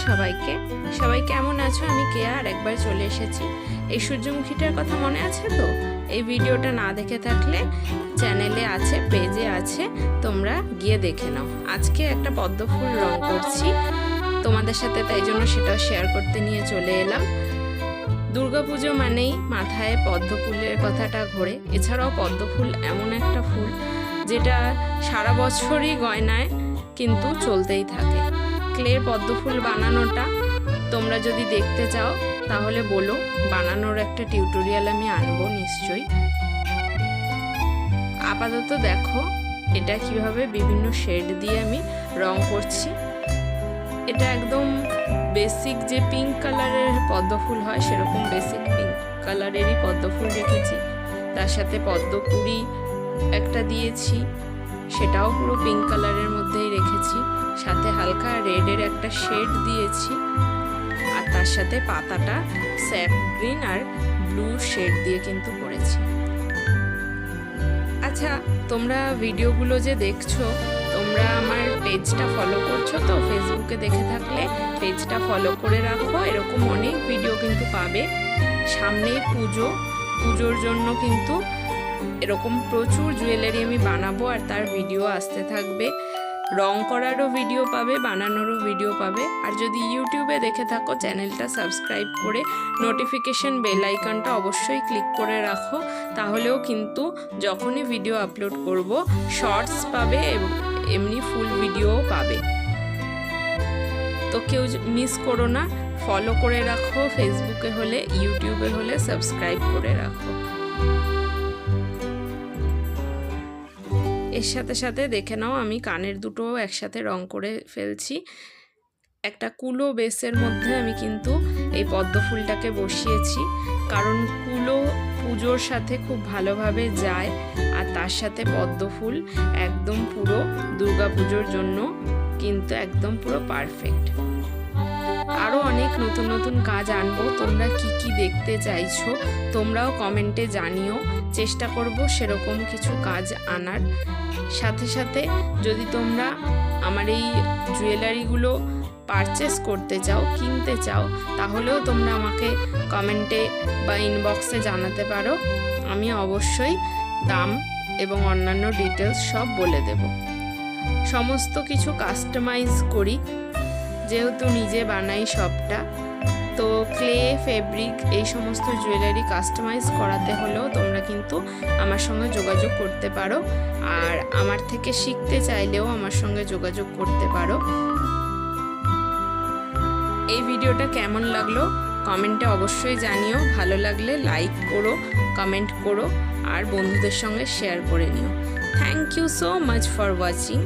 সবাইকে। সবাই কেমন আছো? আমি কেয়া আর একবার চলে এসেছি। এই সূর্যমুখীটার কথা মনে আছে তো? এই ভিডিওটা না দেখে থাকলে চ্যানেলে আছে, পেজে আছে, তোমরা গিয়ে দেখে নাও। আজকে একটা পদ্ম ফুল রং করছি তোমাদের সাথে, তাই জন্য সেটা শেয়ার করতে নিয়ে চলে এলাম। দুর্গাপুজো মানেই মাথায় পদ্ম ফুলের কথাটা ঘোরে। এছাড়াও পদ্ম ফুল এমন একটা ফুল যেটা সারা বছরই গয়নায় কিন্তু চলতেই থাকে। ক্লের পদ্ম ফুল বানানোটা তোমরা যদি দেখতে চাও তাহলে বলো, বানানোর একটা টিউটোরিয়াল আমি আনবো নিশ্চয়ই। আপাতত দেখো এটা কিভাবে বিভিন্ন শেড দিয়ে আমি রং করছি। এটা একদম বেসিক যে পিঙ্ক কালারের পদ্ম ফুল হয় সেরকম বেসিক পিঙ্ক কালারেরই পদ্ম ফুল রেখেছি। তার সাথে পদ্ম কুড়ি একটা দিয়েছি, সেটাও পুরো পিঙ্ক কালারের মধ্যেই রেখেছি। সাথে হালকা রেডের একটা শেড দিয়েছি, আর তার সাথে পাতাটা স্যাপ গ্রিন আর ব্লু শেড দিয়ে কিন্তু করেছি। আচ্ছা, তোমরা ভিডিওগুলো যে দেখছো, তোমরা আমার পেজটা ফলো করছো তো? ফেসবুকে দেখে থাকলে পেজটা ফলো করে রাখো, এরকম অনেক ভিডিও কিন্তু পাবে। সামনেই পুজোর জন্য কিন্তু এরকম প্রচুর জুয়েলারি আমি বানাবো, আর তার ভিডিও আসতে থাকবে। রং করারও ভিডিও পাবে, বানানোরও ভিডিও পাবে। আর যদি ইউটিউবে দেখে থাকো, চ্যানেলটা সাবস্ক্রাইব করে নোটিফিকেশন বেল আইকনটা অবশ্যই ক্লিক করে রাখো, তাহলেও কিন্তু যখনই ভিডিও আপলোড করব শর্টস পাবে, এমনি ফুল ভিডিও পাবে। তো কেউ মিস করো না, ফলো করে রাখো। ফেসবুকে হলে, ইউটিউবে হলে সাবস্ক্রাইব করে রাখো। এর সাথে সাথে দেখে নাও আমি কানের দুটো একসাথে রং করে ফেলছি। একটা কুলো বেসের মধ্যে আমি কিন্তু এই পদ্ম ফুলটাকে বসিয়েছি, কারণ কুলো পুজোর সাথে খুব ভালোভাবে যায়, আর তার সাথে পদ্ম ফুল একদম পুরো দুর্গা পুজোর জন্য কিন্তু একদম পুরো পারফেক্ট। আরও অনেক নতুন নতুন কাজ আনবো। তোমরা কি কি দেখতে চাইছো তোমরাও কমেন্টে জানিও, চেষ্টা করব সেরকম কিছু কাজ আনার। সাথে সাথে যদি তোমরা আমার এই জুয়েলারিগুলো পারচেস করতে চাও, কিনতে চাও, তাহলেও তোমরা আমাকে কমেন্টে বা ইনবক্সে জানাতে পারো। আমি অবশ্যই দাম এবং অন্যান্য ডিটেলস সব বলে দেব। সমস্ত কিছু কাস্টমাইজ করি, যেহেতু নিজে বানাই সবটা। তো ক্লে, ফেব্রিক, এই সমস্ত জুয়েলারি কাস্টমাইজ করাতে হলেও তোমরা কিন্তু আমার সঙ্গে যোগাযোগ করতে পারো, আর আমার থেকে শিখতে চাইলেও আমার সঙ্গে যোগাযোগ করতে পারো। এই ভিডিওটা কেমন লাগলো কমেন্টে অবশ্যই জানিও। ভালো লাগলে লাইক করো, কমেন্ট করো, আর বন্ধুদের সঙ্গে শেয়ার করে নিও। Thank you so much for watching.